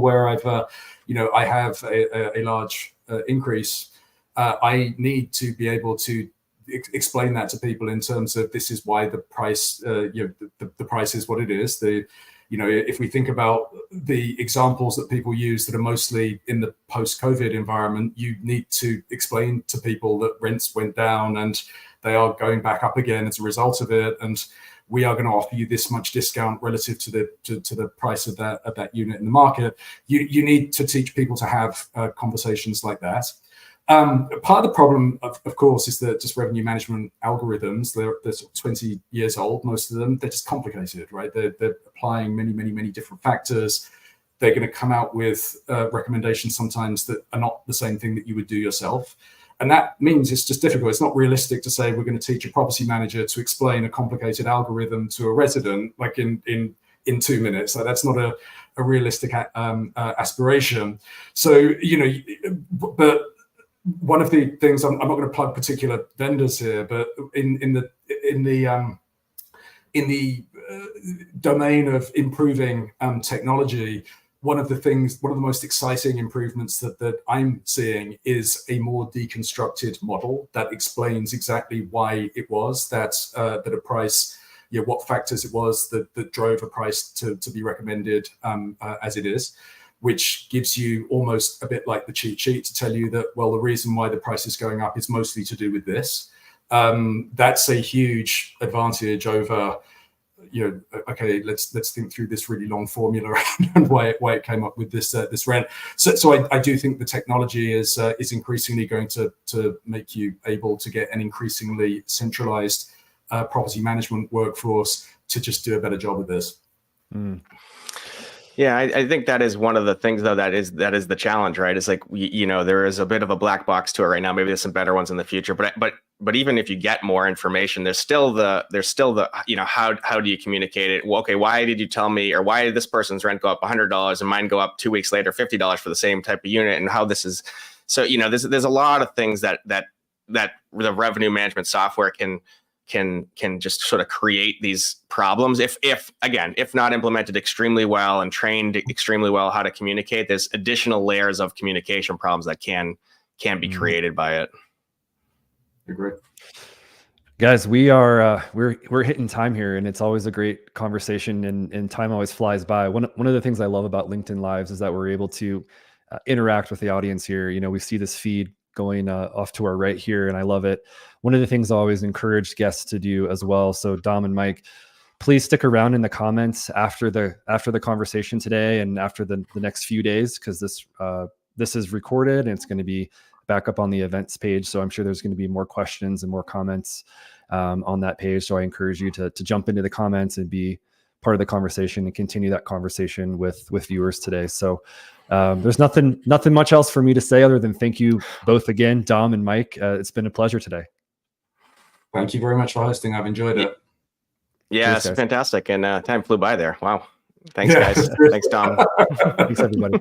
where I've I have a large increase. I need to be able to explain that to people in terms of this is why the price, the price is what it is. If we think about the examples that people use that are mostly in the post-COVID environment, you need to explain to people that rents went down and they are going back up again as a result of it, and we are going to offer you this much discount relative to the price of that unit in the market. You need to teach people to have conversations like that. Part of the problem, of course, is that just revenue management algorithms, they're 20 years old, most of them, they're just complicated, right? They're applying many different factors. They're going to come out with recommendations sometimes that are not the same thing that you would do yourself. And that means it's just difficult. It's not realistic to say we're going to teach a property manager to explain a complicated algorithm to a resident like in 2 minutes. Like that's not a realistic aspiration. So, but one of the things, I'm not going to plug particular vendors here, but in the domain of improving technology, one of the most exciting improvements that I'm seeing is a more deconstructed model that explains exactly why it was that a price, what factors it was that drove a price to be recommended as it is, which gives you almost a bit like the cheat sheet to tell you that, well, the reason why the price is going up is mostly to do with this. That's a huge advantage over, okay, let's think through this really long formula and why it came up with this rent. So I do think the technology is increasingly going to make you able to get an increasingly centralized property management workforce to just do a better job of this. Mm. Yeah, I think that is one of the things, though, that is the challenge, right? It's like, there is a bit of a black box to it right now. Maybe there's some better ones in the future, but even if you get more information, there's still the how do you communicate it? Well, okay, why did you tell me, or why did this person's rent go up $100 and mine go up 2 weeks later $50 for the same type of unit, and how this is so? There's a lot of things that the revenue management software can just sort of create these problems if not implemented extremely well and trained extremely well how to communicate. There's additional layers of communication problems that can be created by it. Agree. Guys, we're hitting time here, and it's always a great conversation, and time always flies by. One of the things I love about LinkedIn Lives is that we're able to interact with the audience here. You know, we see this feed going off to our right here, and I love it. One of the things I always encourage guests to do as well. So Dom and Mike, please stick around in the comments after the conversation today and after the next few days, because this is recorded and it's going to be back up on the events page. So I'm sure there's going to be more questions and more comments on that page. So I encourage you to jump into the comments and be part of the conversation and continue that conversation with viewers today. So there's nothing much else for me to say other than thank you both again, Dom and Mike. It's been a pleasure today. Thank you very much for hosting. I've enjoyed it. Yeah, Cheers, it's fantastic. And time flew by there. Wow. Thanks, guys. Thanks, Dom. Thanks, everybody.